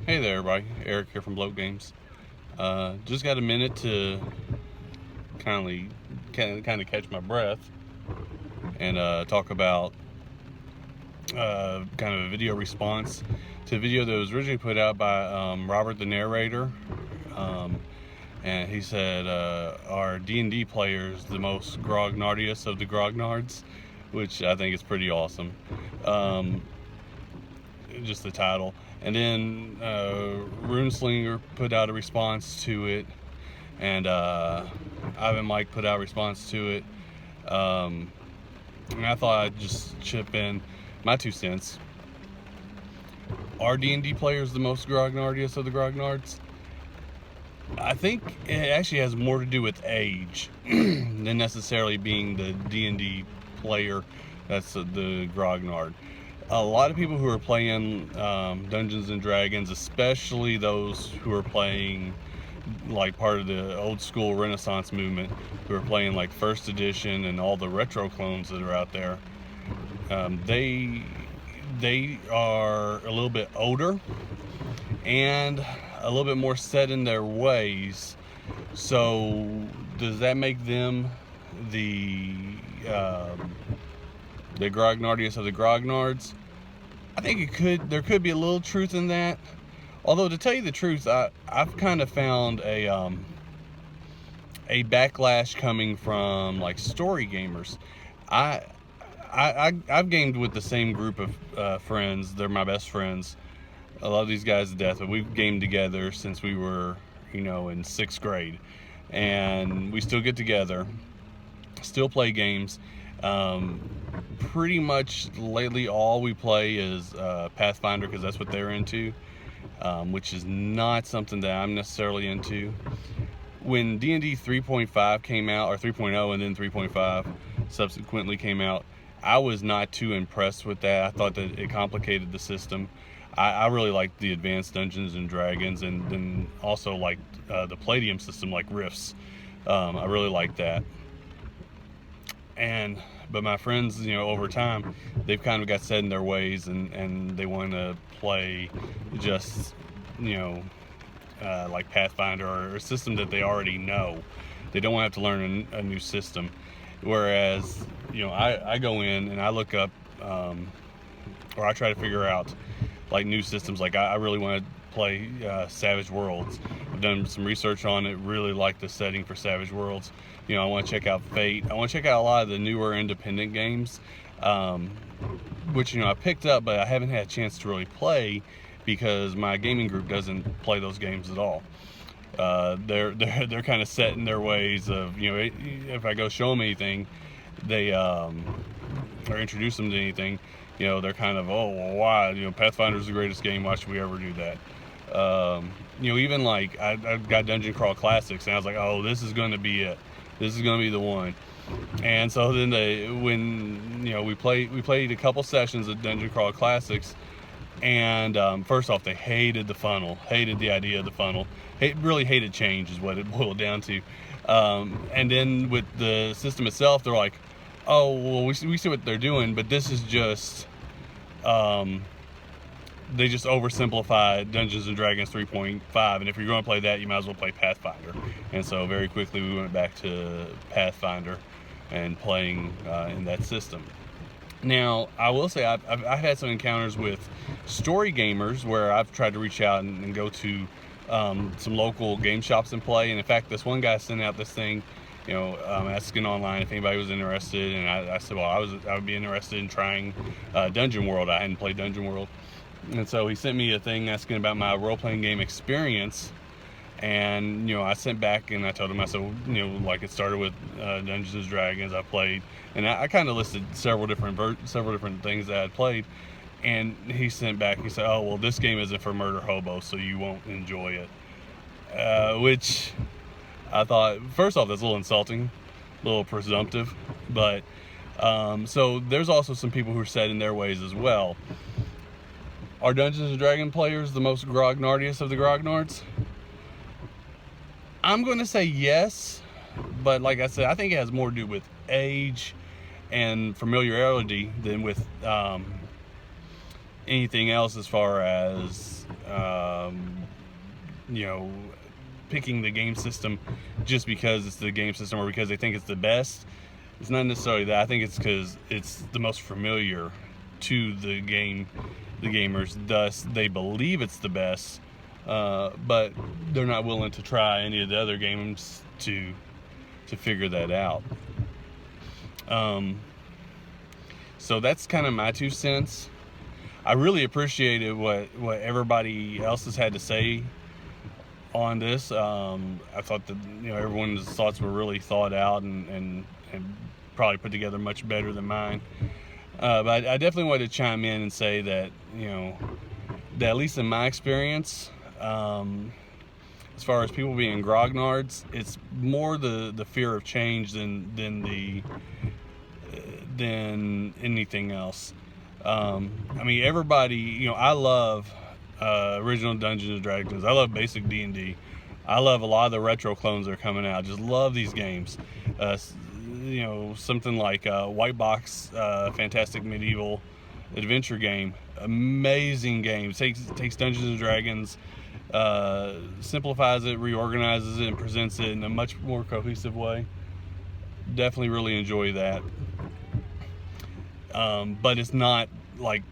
Hey there, everybody. Eric here from Bloat Games. Just got a minute to kind of catch my breath and talk about kind of a video response to a video that was originally put out by Robert the Narrator. And he said, "Are D&D players the most grognardiest of the grognards?" Which I think is pretty awesome. Just the title. And then Runeslinger put out a response to it, and Ivan Mike put out a response to it. And I thought I'd just chip in my 2 cents. Are D&D players the most grognardiest of the grognards? I think it actually has more to do with age than necessarily being the D&D player that's the grognard. A lot of people who are playing Dungeons and Dragons, especially those who are playing like part of the old school Renaissance movement, who are playing like first edition and all the retro clones that are out there, they are a little bit older and a little bit more set in their ways. So does that make them the grognardiest of the grognards? I think there could be a little truth in that. Although, to tell you the truth, I've kind of found a backlash coming from like story gamers. I've gamed with the same group of friends. They're my best friends. I love these guys to death, but we've gamed together since we were, in 6th grade, and we still get together, still play games. Pretty much lately all we play is Pathfinder, because that's what they're into, which is not something that I'm necessarily into. When D&D 3.5 came out, or 3.0 and then 3.5 subsequently came out, I was not too impressed with that. I thought that it complicated the system. I really liked the advanced Dungeons and Dragons, and then also liked the Palladium system, like Rifts. I really liked that. But my friends, over time, they've kind of got set in their ways, and they want to play just, like Pathfinder or a system that they already know. They don't want to have to learn a new system. Whereas, I go in and I look up, or I try to figure out like new systems. Like I really want to play Savage Worlds. I've done some research on it, really like the setting for Savage Worlds. I want to check out Fate. I want to check out a lot of the newer independent games, which I picked up, but I haven't had a chance to really play because my gaming group doesn't play those games at all. They're kind of set in their ways of, if I go show them anything, they or introduce them to anything, they're kind of, oh, well, why? Pathfinder's the greatest game. Why should we ever do that? Even like I've got Dungeon Crawl Classics, and I was like, oh, this is going to be it. This is going to be the one. And so then we played a couple sessions of Dungeon Crawl Classics, and first off, they hated the funnel, hated the idea of the funnel. Really hated change is what it boiled down to. And then with the system itself, they're like, oh, well, we see what they're doing, but this is just, they just oversimplified Dungeons & Dragons 3.5, and if you're going to play that, you might as well play Pathfinder. And so very quickly we went back to Pathfinder and playing in that system. Now, I will say I've had some encounters with story gamers where I've tried to reach out and go to some local game shops and play. And in fact, this one guy sent out this thing, asking online if anybody was interested, and I said, well, I would be interested in trying Dungeon World. I hadn't played Dungeon World, and so he sent me a thing asking about my role-playing game experience. And I sent back and I told him, I said, like it started with Dungeons and Dragons I played, and I kind of listed several different things that I had played. And he sent back, he said, oh, well, this game isn't for murder hobos, so you won't enjoy it. Which I thought, first off, that's a little insulting, a little presumptive. But so there's also some people who are set in their ways as well. Are Dungeons and Dragons players the most grognardiest of the grognards? I'm going to say yes, but like I said, I think it has more to do with age and familiarity than with anything else as far as you know, picking the game system just because it's the game system or because they think it's the best. It's not necessarily that. I think it's because it's the most familiar to the gamers, thus they believe it's the best, but they're not willing to try any of the other games to figure that out. So that's kind of my 2 cents. I really appreciated what everybody else has had to say on this. I thought that, you know, everyone's thoughts were really thought out and probably put together much better than mine. But I definitely wanted to chime in and say that, you know, that at least in my experience, as far as people being grognards, it's more the fear of change than anything else. I mean, everybody, you know, I love original Dungeons and Dragons. I love basic D&D. I love a lot of the retro clones that are coming out. Just love these games. You know, something like White Box, fantastic medieval adventure game. Amazing game. Takes Dungeons and Dragons, simplifies it, reorganizes it, and presents it in a much more cohesive way. Definitely really enjoy that. But it's not like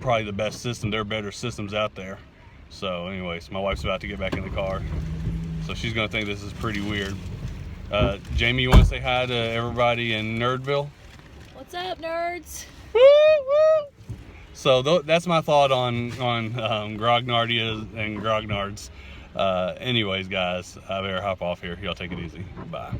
probably the best system. There are better systems out there. So anyways, my wife's about to get back in the car, so she's gonna think this is pretty weird. Jamie, you want to say hi to everybody in Nerdville? What's up, nerds? Woo, woo. So that's my thought on Grognardia and Grognards. Anyways, guys, I better hop off here. Y'all take it easy. Bye.